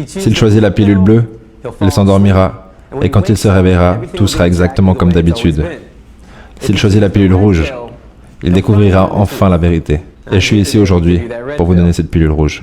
S'il choisit la pilule bleue, il s'endormira, et quand il se réveillera, tout sera exactement comme d'habitude. S'il choisit la pilule rouge, il découvrira enfin la vérité. Et je suis ici aujourd'hui pour vous donner cette pilule rouge.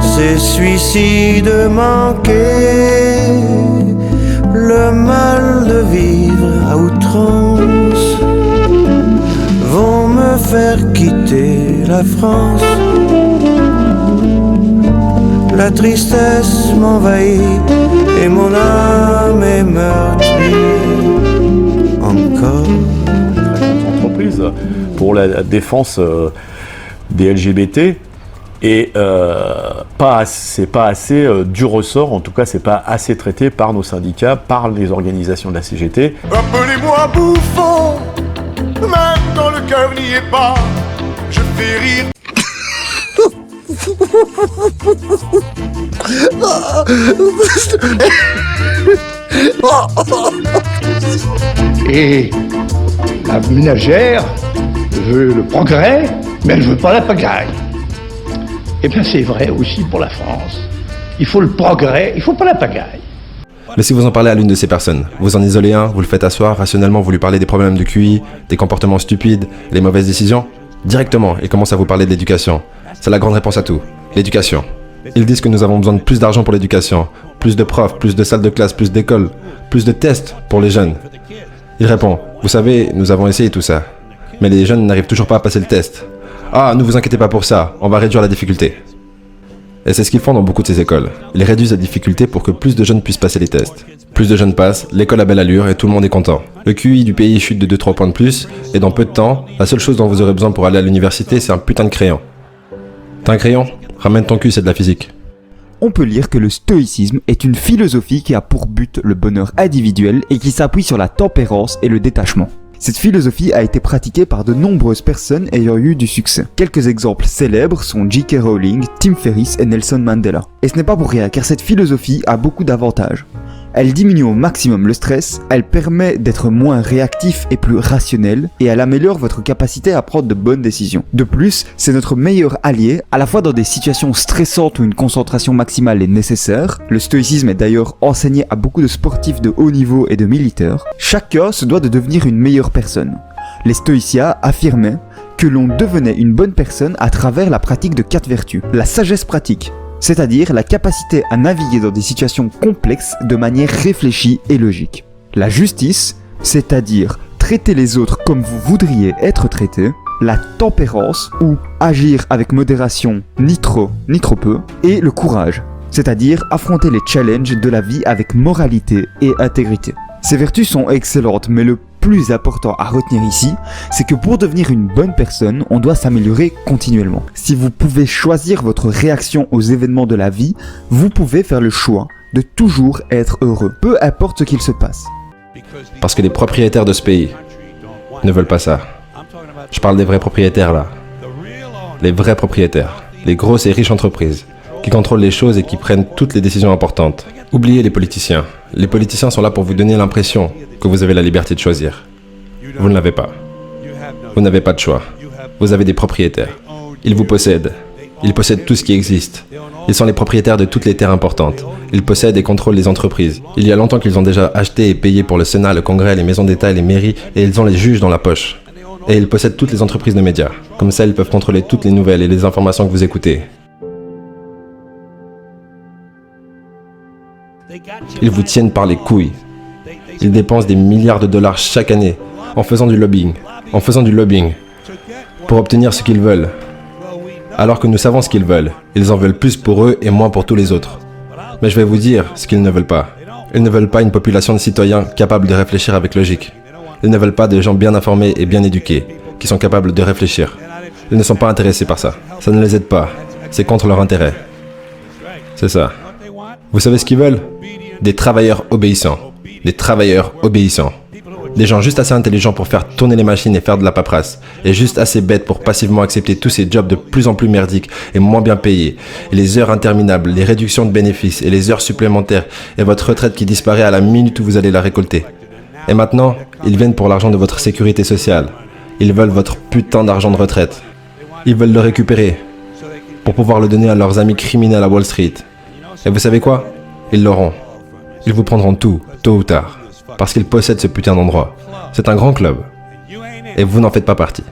Ces suicides manqués, le mal de vivre à outrance, vont me faire quitter la France. La tristesse m'envahit et mon âme est meurtrie encore. Entreprise pour la défense des LGBT. Et c'est pas assez du ressort, en tout cas c'est pas assez traité par nos syndicats, par les organisations de la CGT. Appelez-moi bouffon, même quand le cœur n'y est pas, je fais rire. Et la ménagère veut le progrès, mais elle ne veut pas la pagaille. Eh bien c'est vrai aussi pour la France. Il faut le progrès, il ne faut pas la pagaille. Mais si vous en parlez à l'une de ces personnes, vous en isolez un, vous le faites asseoir, rationnellement vous lui parlez des problèmes de QI, des comportements stupides, les mauvaises décisions, directement il commence à vous parler de l'éducation. C'est la grande réponse à tout, l'éducation. Ils disent que nous avons besoin de plus d'argent pour l'éducation, plus de profs, plus de salles de classe, plus d'écoles, plus de tests pour les jeunes. Il répond, vous savez, nous avons essayé tout ça, mais les jeunes n'arrivent toujours pas à passer le test. Ah, ne vous inquiétez pas pour ça, on va réduire la difficulté. Et c'est ce qu'ils font dans beaucoup de ces écoles. Ils réduisent la difficulté pour que plus de jeunes puissent passer les tests. Plus de jeunes passent, l'école a belle allure et tout le monde est content. Le QI du pays chute de 2-3 points de plus, et dans peu de temps, la seule chose dont vous aurez besoin pour aller à l'université, c'est un putain de crayon. T'as un crayon? Ramène ton cul, c'est de la physique. On peut lire que le stoïcisme est une philosophie qui a pour but le bonheur individuel et qui s'appuie sur la tempérance et le détachement. Cette philosophie a été pratiquée par de nombreuses personnes ayant eu du succès. Quelques exemples célèbres sont J.K. Rowling, Tim Ferriss et Nelson Mandela. Et ce n'est pas pour rien car cette philosophie a beaucoup d'avantages. Elle diminue au maximum le stress, elle permet d'être moins réactif et plus rationnel, et elle améliore votre capacité à prendre de bonnes décisions. De plus, c'est notre meilleur allié, à la fois dans des situations stressantes où une concentration maximale est nécessaire. Le stoïcisme est d'ailleurs enseigné à beaucoup de sportifs de haut niveau et de militaires. Chacun se doit de devenir une meilleure personne. Les stoïciens affirmaient que l'on devenait une bonne personne à travers la pratique de 4 vertus. La sagesse pratique, c'est-à-dire la capacité à naviguer dans des situations complexes de manière réfléchie et logique. La justice, c'est-à-dire traiter les autres comme vous voudriez être traités. La tempérance, ou agir avec modération, ni trop peu. Et le courage, c'est-à-dire affronter les challenges de la vie avec moralité et intégrité. Ces vertus sont excellentes, mais le plus important à retenir ici, c'est que pour devenir une bonne personne, on doit s'améliorer continuellement. Si vous pouvez choisir votre réaction aux événements de la vie, vous pouvez faire le choix de toujours être heureux, peu importe ce qu'il se passe. Parce que les propriétaires de ce pays ne veulent pas ça. Je parle des vrais propriétaires là. Les vrais propriétaires, les grosses et riches entreprises, qui contrôlent les choses et qui prennent toutes les décisions importantes. Oubliez les politiciens. Les politiciens sont là pour vous donner l'impression que vous avez la liberté de choisir. Vous ne l'avez pas. Vous n'avez pas de choix. Vous avez des propriétaires. Ils vous possèdent. Ils possèdent tout ce qui existe. Ils sont les propriétaires de toutes les terres importantes. Ils possèdent et contrôlent les entreprises. Il y a longtemps qu'ils ont déjà acheté et payé pour le Sénat, le Congrès, les maisons d'État et les mairies, et ils ont les juges dans la poche. Et ils possèdent toutes les entreprises de médias. Comme ça, ils peuvent contrôler toutes les nouvelles et les informations que vous écoutez. Ils vous tiennent par les couilles. Ils dépensent des milliards de dollars chaque année en faisant du lobbying, pour obtenir ce qu'ils veulent. Alors que nous savons ce qu'ils veulent, ils en veulent plus pour eux et moins pour tous les autres. Mais je vais vous dire ce qu'ils ne veulent pas. Ils ne veulent pas une population de citoyens capables de réfléchir avec logique. Ils ne veulent pas de gens bien informés et bien éduqués, qui sont capables de réfléchir. Ils ne sont pas intéressés par ça. Ça ne les aide pas. C'est contre leur intérêt. C'est ça. Vous savez ce qu'ils veulent? Des travailleurs obéissants. Des travailleurs obéissants. Des gens juste assez intelligents pour faire tourner les machines et faire de la paperasse. Et juste assez bêtes pour passivement accepter tous ces jobs de plus en plus merdiques et moins bien payés. Et les heures interminables, les réductions de bénéfices et les heures supplémentaires. Et votre retraite qui disparaît à la minute où vous allez la récolter. Et maintenant, ils viennent pour l'argent de votre sécurité sociale. Ils veulent votre putain d'argent de retraite. Ils veulent le récupérer pour pouvoir le donner à leurs amis criminels à Wall Street. Et vous savez quoi? Ils l'auront. Ils vous prendront tout, tôt ou tard. Parce qu'ils possèdent ce putain d'endroit. C'est un grand club. Et vous n'en faites pas partie.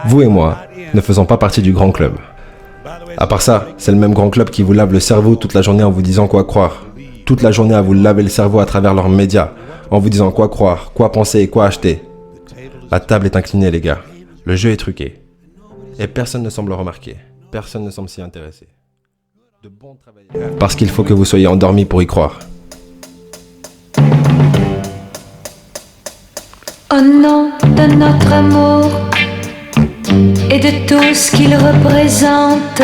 Vous et moi ne faisons pas partie du grand club. À part ça, c'est le même grand club qui vous lave le cerveau toute la journée en vous disant quoi croire. Toute la journée à vous laver le cerveau à travers leurs médias, en vous disant quoi croire, quoi penser et quoi acheter. La table est inclinée, les gars. Le jeu est truqué. Et personne ne semble remarquer. Personne ne semble s'y intéresser. Parce qu'il faut que vous soyez endormis pour y croire. Au nom de notre amour et de tout ce qu'il représente,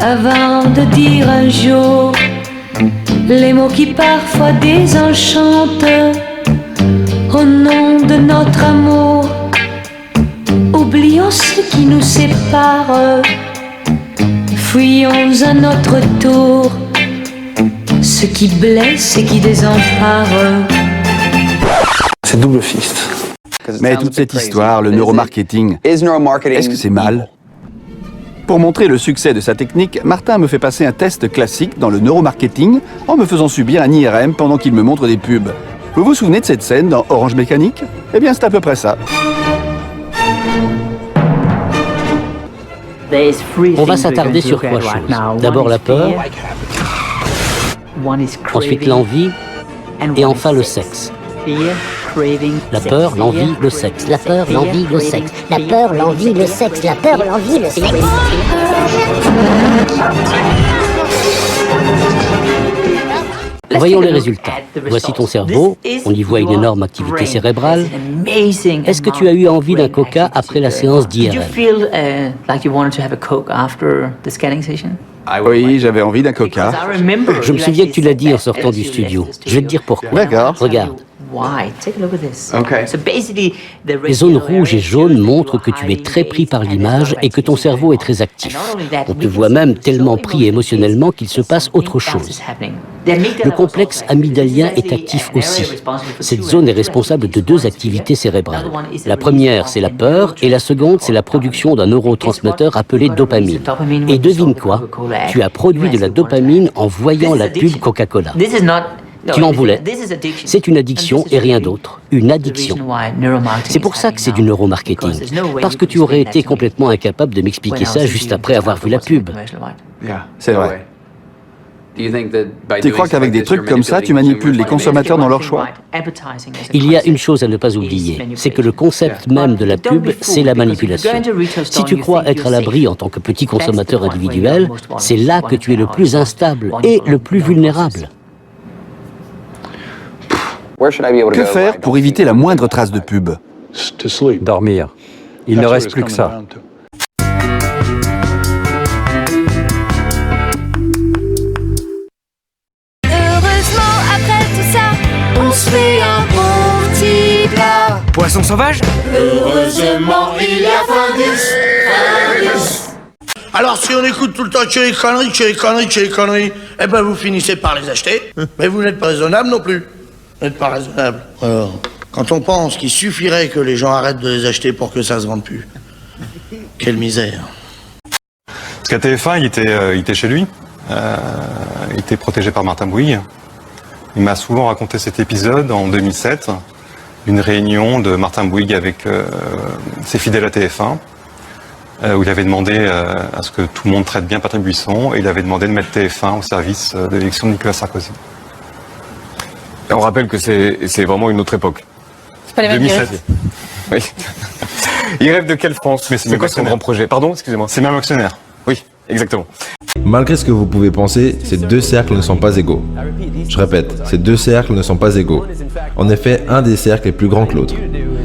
avant de dire un jour les mots qui parfois désenchantent, au nom de notre amour, oublions ce qui nous sépare, fuyons à notre tour ce qui blesse et qui désempare. C'est double fist. Mais toute cette histoire, le neuromarketing, est-ce que c'est mal? Pour montrer le succès de sa technique, Martin me fait passer un test classique dans le neuromarketing en me faisant subir un IRM pendant qu'il me montre des pubs. Vous vous souvenez de cette scène dans Orange Mécanique? Eh bien, c'est à peu près ça. On va s'attarder sur trois choses. D'abord la peur, ensuite l'envie, et enfin le sexe. La peur, l'envie, le sexe. La peur, l'envie, le sexe. La peur, l'envie, le sexe. La peur, l'envie, le sexe. Voyons les résultats. Voici ton cerveau, on y voit une énorme activité cérébrale. Est-ce que tu as eu envie d'un coca après la séance d'IRM? Oui, j'avais envie d'un coca. Je me souviens que tu l'as dit en sortant du studio. Je vais te dire pourquoi. D'accord. Regarde. Les zones rouges et jaunes montrent que tu es très pris par l'image et que ton cerveau est très actif. On te voit même tellement pris émotionnellement qu'il se passe autre chose. Le complexe amygdalien est actif aussi. Cette zone est responsable de deux activités cérébrales. La première, c'est la peur, et la seconde, c'est la production d'un neurotransmetteur appelé dopamine. Et devine quoi? Tu as produit de la dopamine en voyant la pub Coca-Cola. Tu en voulais. C'est une addiction et rien d'autre. Une addiction. C'est pour ça que c'est du neuromarketing. Parce que tu aurais été complètement incapable de m'expliquer ça juste après avoir vu la pub. C'est vrai. Tu crois qu'avec des trucs comme ça, tu manipules les consommateurs dans leur choix? Il y a une chose à ne pas oublier, c'est que le concept même de la pub, c'est la manipulation. Si tu crois être à l'abri en tant que petit consommateur individuel, c'est là que tu es le plus instable et le plus vulnérable. Que faire pour éviter la moindre trace de pub? Dormir. Il ne reste plus que ça. Heureusement, après tout ça, on se fait un bon petit plat. Poisson sauvage? Heureusement, il y a Findus. Alors si on écoute tout le temps que les conneries, eh ben vous finissez par les acheter, mais vous n'êtes pas raisonnable non plus. Vous n'êtes pas raisonnable. Alors, quand on pense qu'il suffirait que les gens arrêtent de les acheter pour que ça se vende plus, quelle misère. Parce qu'à TF1, il était chez lui, il était protégé par Martin Bouygues. Il m'a souvent raconté cet épisode en 2007, une réunion de Martin Bouygues avec ses fidèles à TF1, où il avait demandé à ce que tout le monde traite bien Patrick Buisson, et il avait demandé de mettre TF1 au service de l'élection de Nicolas Sarkozy. Et on rappelle que c'est vraiment une autre époque. C'est pas les mêmes 2007. Oui. Il rêve de quelle France? Mais c'est quoi son grand projet? Pardon, excusez-moi. C'est même actionnaire. Oui, exactement. Malgré ce que vous pouvez penser, ces deux cercles ne sont pas égaux. Je répète, ces deux cercles ne sont pas égaux. En effet, un des cercles est plus grand que l'autre.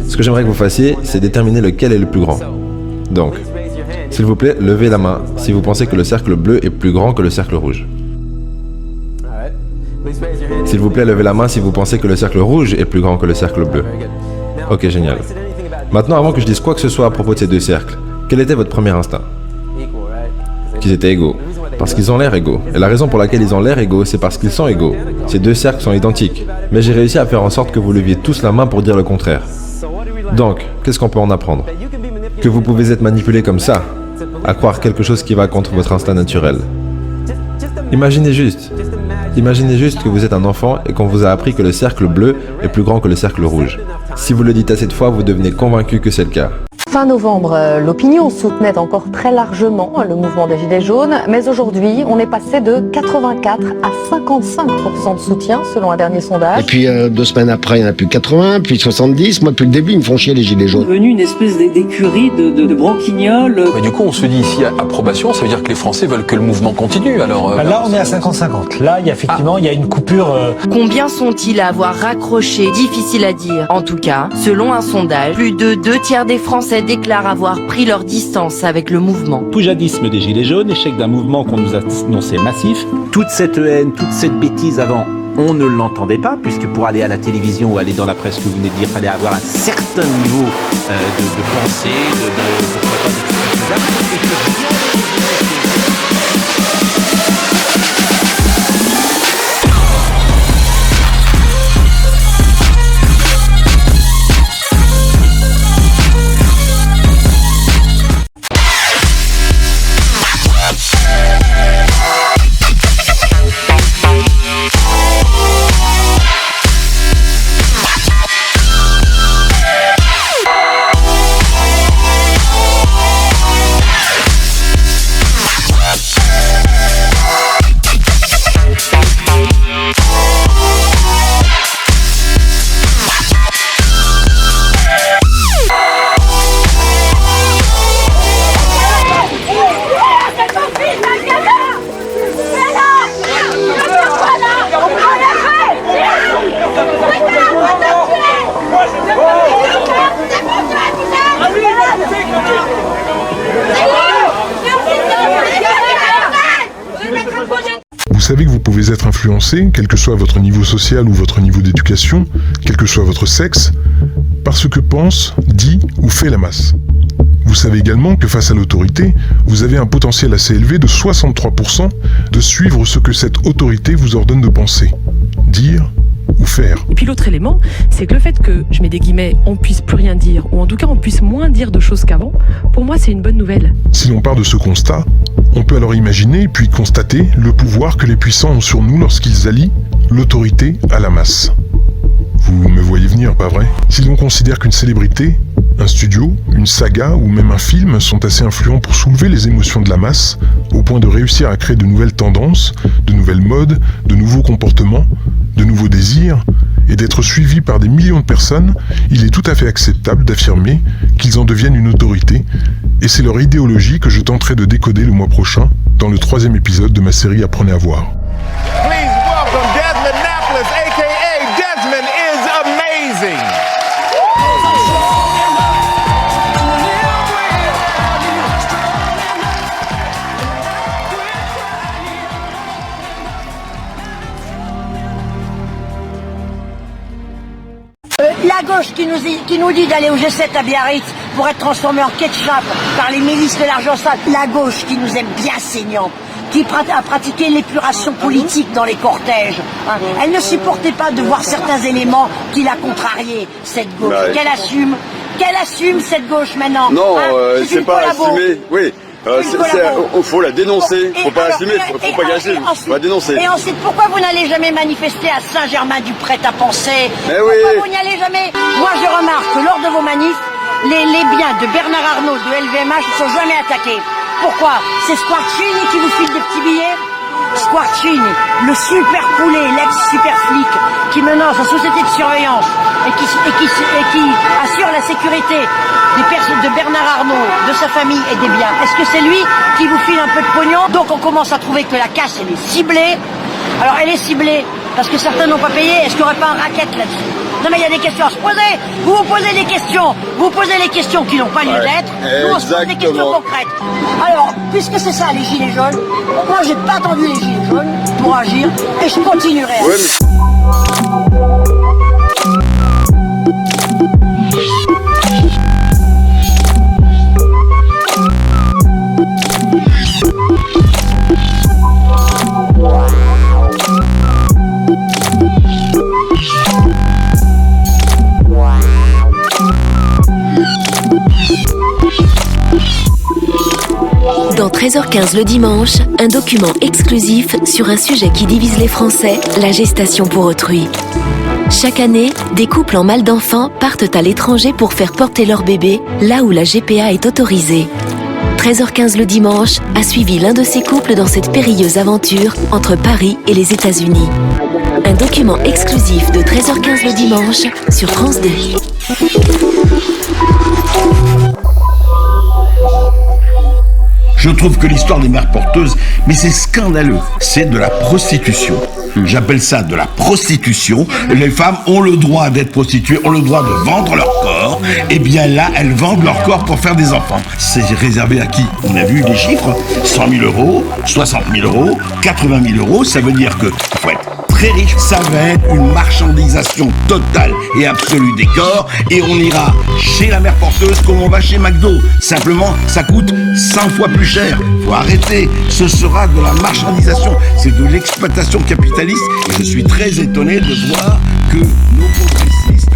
Ce que j'aimerais que vous fassiez, c'est déterminer lequel est le plus grand. Donc, s'il vous plaît, levez la main si vous pensez que le cercle bleu est plus grand que le cercle rouge. S'il vous plaît, levez la main si vous pensez que le cercle rouge est plus grand que le cercle bleu. Ok, génial. Maintenant, avant que je dise quoi que ce soit à propos de ces deux cercles, quel était votre premier instinct? Qu'ils étaient égaux. Parce qu'ils ont l'air égaux. Et la raison pour laquelle ils ont l'air égaux, c'est parce qu'ils sont égaux. Ces deux cercles sont identiques. Mais j'ai réussi à faire en sorte que vous leviez tous la main pour dire le contraire. Donc, qu'est-ce qu'on peut en apprendre? Que vous pouvez être manipulé comme ça, à croire quelque chose qui va contre votre instinct naturel. Imaginez juste que vous êtes un enfant et qu'on vous a appris que le cercle bleu est plus grand que le cercle rouge. Si vous le dites assez de fois, vous devenez convaincu que c'est le cas. Fin novembre, l'opinion soutenait encore très largement le mouvement des Gilets jaunes, mais aujourd'hui, on est passé de 84 à 55% de soutien selon un dernier sondage. Et puis 2 semaines après, il n'y en a plus 80, puis 70. Moi, depuis le début, ils me font chier les Gilets jaunes. C'est devenu une espèce d'écurie de branquignoles. Mais du coup, on se dit ici approbation, ça veut dire que les Français veulent que le mouvement continue. Alors là, on est à 50-50. Là, il y a effectivement, il y a une coupure. Combien sont-ils à avoir raccroché? Difficile à dire. En tout cas, selon un sondage, plus de 2/3 des Français déclarent avoir pris leur distance avec le mouvement. Poujadisme des Gilets jaunes, échec d'un mouvement qu'on nous a annoncé massif. Toute cette haine, toute cette bêtise avant, on ne l'entendait pas, puisque pour aller à la télévision ou aller dans la presse que vous venez de dire, il fallait avoir un certain niveau de pensée, Vous savez que vous pouvez être influencé, quel que soit votre niveau social ou votre niveau d'éducation, quel que soit votre sexe, par ce que pense, dit ou fait la masse. Vous savez également que face à l'autorité, vous avez un potentiel assez élevé de 63% de suivre ce que cette autorité vous ordonne de penser, dire ou faire. Et puis l'autre élément, c'est que le fait que, je mets des guillemets, on puisse plus rien dire, ou en tout cas on puisse moins dire de choses qu'avant, pour moi c'est une bonne nouvelle. Si l'on part de ce constat, on peut alors imaginer puis constater le pouvoir que les puissants ont sur nous lorsqu'ils allient l'autorité à la masse. Vous me voyez venir, pas vrai? Si l'on considère qu'une célébrité, un studio, une saga ou même un film sont assez influents pour soulever les émotions de la masse, au point de réussir à créer de nouvelles tendances, de nouvelles modes, de nouveaux comportements, de nouveaux désirs, et d'être suivis par des millions de personnes, il est tout à fait acceptable d'affirmer qu'ils en deviennent une autorité, et c'est leur idéologie que je tenterai de décoder le mois prochain dans le 3e épisode de ma série Apprenez à voir. Please welcome Desmond Napoles, a.k.a. Desmond is amazing. La gauche qui nous dit d'aller au G7 à Biarritz pour être transformé en ketchup par les milices de l'argent sale. La gauche qui nous aime bien saignant, qui a pratiqué l'épuration politique dans les cortèges. Hein. Elle ne supportait pas de voir certains éléments qui la contrariaient, cette gauche. Qu'elle assume cette gauche maintenant. Non, hein. c'est pas assumé. Oui. Faut la dénoncer, faut pas assumer, faut pas gâcher, faut la dénoncer. Et ensuite, pourquoi vous n'allez jamais manifester à Saint-Germain-du-Prêt-à-Penser? Pourquoi vous n'y allez jamais? Moi, je remarque que lors de vos manifs, les biens de Bernard Arnault, de LVMH, ne sont jamais attaqués. Pourquoi? C'est Squarcini qui vous file des petits billets? Squarcini Chine, le super poulet, l'ex-super flic, qui menace la société de surveillance et qui assure la sécurité des personnes de Bernard Arnault, de sa famille et des biens, est-ce que c'est lui qui vous file un peu de pognon? Donc on commence à trouver que la casse, elle est ciblée. Alors elle est ciblée parce que certains n'ont pas payé. Est-ce qu'il n'y aurait pas un racket là-dessus? Non mais il y a des questions à se poser. Vous vous posez des questions. Vous posez les questions qui n'ont pas lieu d'être. Nous on se pose des questions concrètes. Alors, puisque c'est ça les gilets jaunes, moi j'ai pas attendu les gilets jaunes pour agir et je continuerai à agir. Dans 13h15 le dimanche, un document exclusif sur un sujet qui divise les Français, la gestation pour autrui. Chaque année, des couples en mal d'enfants partent à l'étranger pour faire porter leur bébé là où la GPA est autorisée. 13h15 le dimanche a suivi l'un de ces couples dans cette périlleuse aventure entre Paris et les États-Unis. Un document exclusif de 13h15 le dimanche sur France 2. Je trouve que l'histoire des mères porteuses, mais c'est scandaleux, c'est de la prostitution. J'appelle ça de la prostitution. Les femmes ont le droit d'être prostituées, ont le droit de vendre leur corps. Et bien là, elles vendent leur corps pour faire des enfants. C'est réservé à qui? On a vu des chiffres, 100 000 euros, 60 000 euros, 80 000 euros. Ça veut dire que faut être très riche. Ça va être une marchandisation totale et absolue des corps. Et on ira chez la mère porteuse comme on va chez McDo. Simplement, ça coûte 100 fois plus cher. Faut arrêter. Ce sera de la marchandisation. C'est de l'exploitation capitaliste. Et je suis très étonné de voir que nos progressistes...